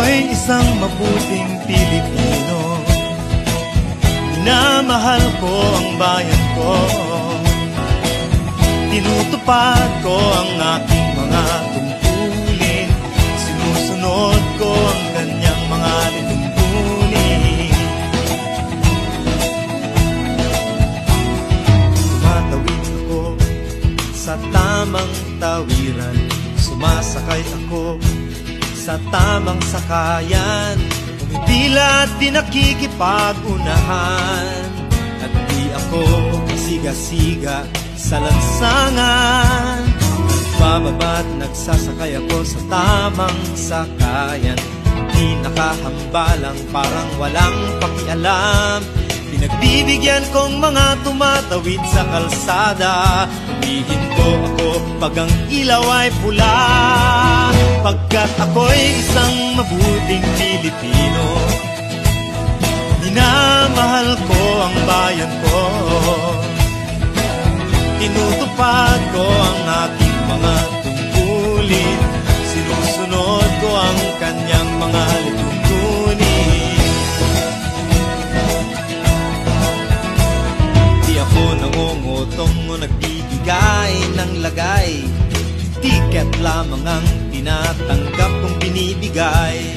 ako'y isang mabuting Pilipino. Minamahal ko ang bayan ko, tinutupad ko ang aking mga tungkulin, sinusunod ko ang kanyang mga lituntunin. Tumatawid ako sa tamang tawiran, sumasakay ako sa tamang sakayan, umipila at di nakikipag-unahan, at di ako siga-siga sa lansangan. Nagbababa't nagsasakay ako sa tamang sakayan, di nakahambalang parang walang pakialam. Pinagbibigyan kong mga tumatawid sa kalsada, humihinto ako pag ang ilaw ay pula, pagkat ako'y isang mabuting Pilipino. Minamahal ko ang bayan ko, tinutupad ko ang aking mga tungkulin, sinusunod ko ang kanyang mga lituntunin. Di ako nangungutong o nagbibigay ng lagay, tiket lamang ang tinatanggap kong binibigay.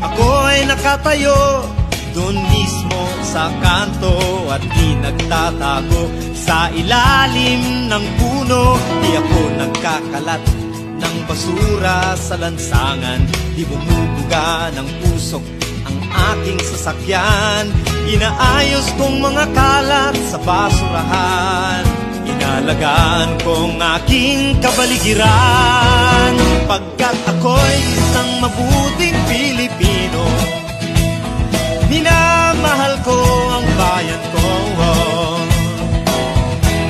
Ako ay nakatayo doon mismo sa kanto at di nagtatago sa ilalim ng puno. Di ako nagkakalat ng basura sa lansangan, di bumubuga ng usok ang aking sasakyan. Inaayos kong mga kalat sa basurahan, inalagaan kong aking kabaligiran, pagkat ako'y isang mabuting Pilipino. Minamahal ko ang bayan ko,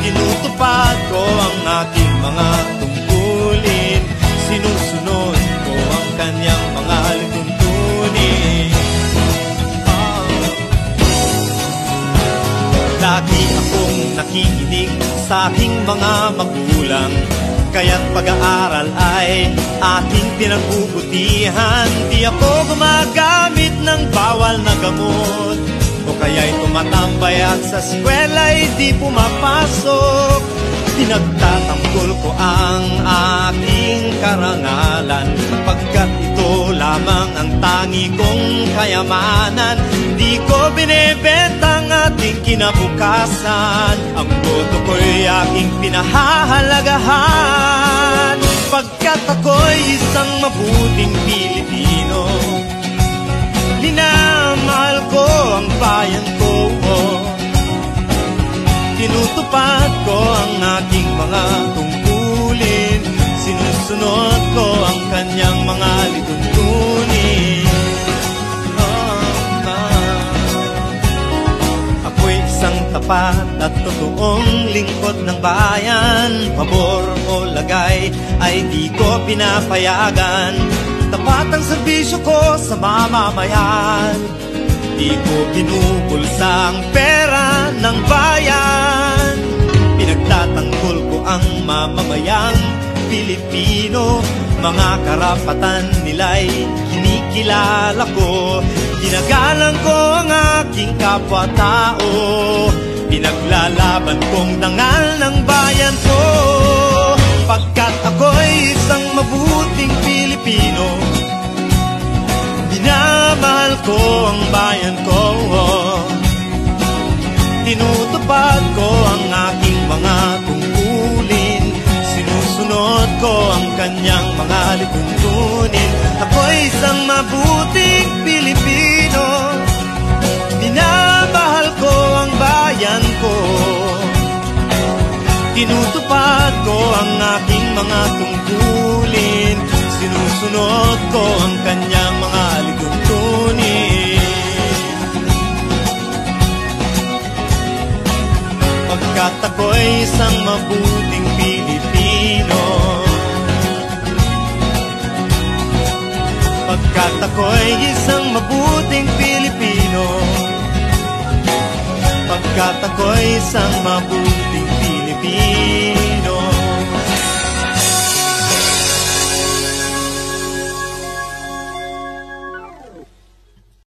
tinutupad ko ang aking mga tungkulin, sinusunod ko ang kanyang mga lituntunin. Lagi akong nakikinig sa aking mga magulang, kaya't pag-aaral ay aking pinagbubutihan. Di ako gumagamit ng bawal na gamot, o kaya'y tumatambay at sa eskwela'y di pumapasok. Pinagtatanggol ko ang aking karangalan, pagkat ito lamang ang tangi kong kayamanan. Di ko binebenta ang ating kinabukasan, ang boto ko'y aking pinahahalagahan, pagkat ako'y isang mabuting Pilipino. Minamahal ko ang bayan ko, tinutupad ko ang aking mga tungkulin, sinusunod ko ang kanyang mga lituntunin. Ako'y isang tapat at totoong lingkod ng bayan, pabor o lagay ay di ko pinapayagan. Tapat ang serbisyo ko sa mamamayan, di ko binubulsa ang pera ng bayan. Pinagtatanggol ko ang mamamayang Pilipino, mga karapatan nila'y kinikilala ko. Ginagalang ko ang aking kapwa-tao, pinaglalaban kong dangal ng bayan ko, pagkat ako'y isang mabuting Pilipino. Minamahal ko ang bayan ko, tinutupad ko ang aking mga tungkulin, sinusunod ko ang kanyang mga lituntunin. Ako'y isang mabuting Pilipino, minamahal ko ang bayan ko, tinutupad ko ang aking mga tungkulin, sinusunod ko ang kanyang mga lituntunin. Pagkat ako'y isang mabuting Pilipino, pagkat ako'y isang mabuting Pilipino, pagkat ako'y isang mabuting Pilipino.